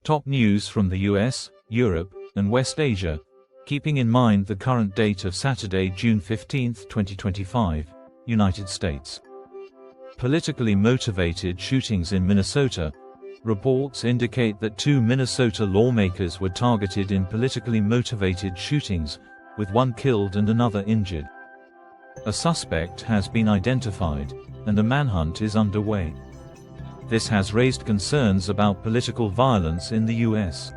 Top news from the US, Europe, and West Asia, keeping in mind the current date of Saturday, June 15, 2025, United States. Politically motivated shootings in Minnesota. Reports indicate that 2 Minnesota lawmakers were targeted in politically motivated shootings, with one killed and another injured. A suspect has been identified, and a manhunt is underway. This has raised concerns about political violence in the US.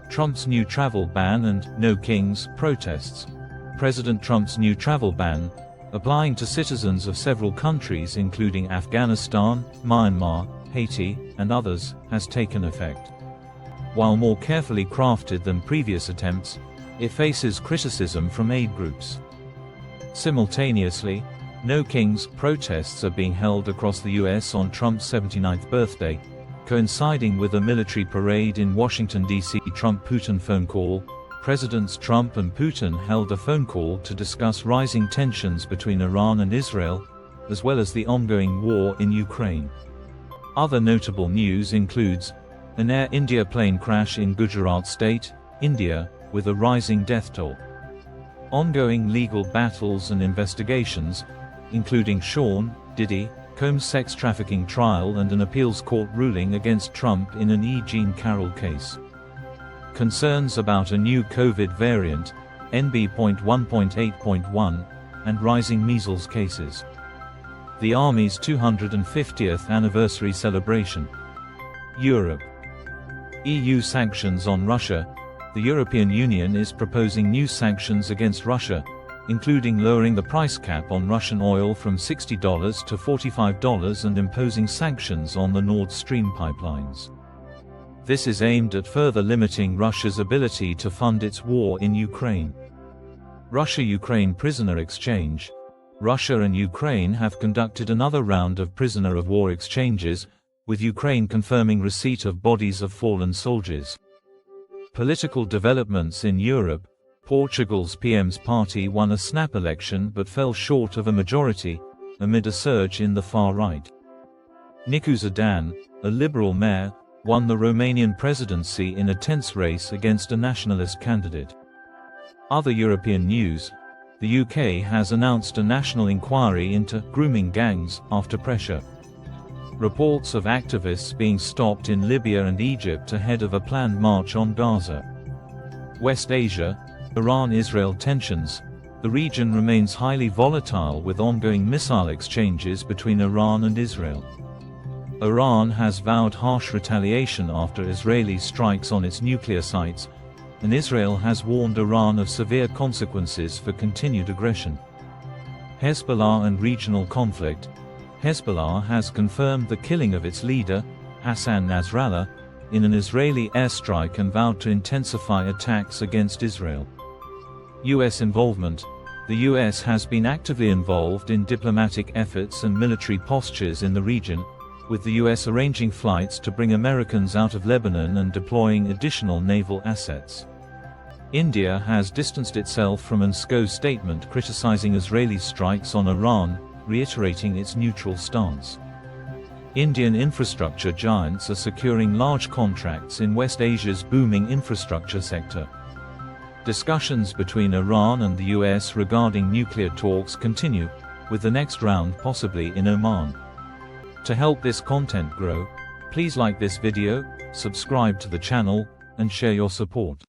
Trump's new travel ban and "No Kings" protests. President Trump's new travel ban, applying to citizens of several countries including Afghanistan, Myanmar, Haiti, and others, has taken effect. While more carefully crafted than previous attempts, it faces criticism from aid groups. Simultaneously, "No Kings" protests are being held across the US on Trump's 79th birthday, coinciding with a military parade in Washington, D.C. Trump-Putin phone call. Presidents Trump and Putin held a phone call to discuss rising tensions between Iran and Israel, as well as the ongoing war in Ukraine. Other notable news includes an Air India plane crash in Gujarat state, India, with a rising death toll. Ongoing legal battles and investigations, including Sean Diddy Combs' sex trafficking trial and an appeals court ruling against Trump in an E. Jean Carroll case. Concerns about a new COVID variant, NB.1.8.1, and rising measles cases. The Army's 250th anniversary celebration. Europe. EU sanctions on Russia. The European Union is proposing new sanctions against Russia, including lowering the price cap on Russian oil from $60 to $45 and imposing sanctions on the Nord Stream pipelines. This is aimed at further limiting Russia's ability to fund its war in Ukraine. Russia-Ukraine prisoner exchange. Russia and Ukraine have conducted another round of prisoner of war exchanges, with Ukraine confirming receipt of bodies of fallen soldiers. Political developments in Europe. Portugal's PM's party won a snap election but fell short of a majority, amid a surge in the far right. Nicu Zidane, a liberal mayor, won the Romanian presidency in a tense race against a nationalist candidate. Other European news. The UK has announced a national inquiry into grooming gangs after pressure. Reports of activists being stopped in Libya and Egypt ahead of a planned march on Gaza. West Asia. Iran-Israel tensions. The region remains highly volatile with ongoing missile exchanges between Iran and Israel. Iran has vowed harsh retaliation after Israeli strikes on its nuclear sites, and Israel has warned Iran of severe consequences for continued aggression. Hezbollah and regional conflict. Hezbollah has confirmed the killing of its leader, Hassan Nasrallah, in an Israeli airstrike and vowed to intensify attacks against Israel. U.S. involvement. The U.S. has been actively involved in diplomatic efforts and military postures in the region, with the U.S. arranging flights to bring Americans out of Lebanon and deploying additional naval assets. India has distanced itself from Moscow's statement criticizing Israeli strikes on Iran, reiterating its neutral stance. Indian infrastructure giants are securing large contracts in West Asia's booming infrastructure sector. Discussions between Iran and the US regarding nuclear talks continue, with the next round possibly in Oman. To help this content grow, please like this video, subscribe to the channel, and share your support.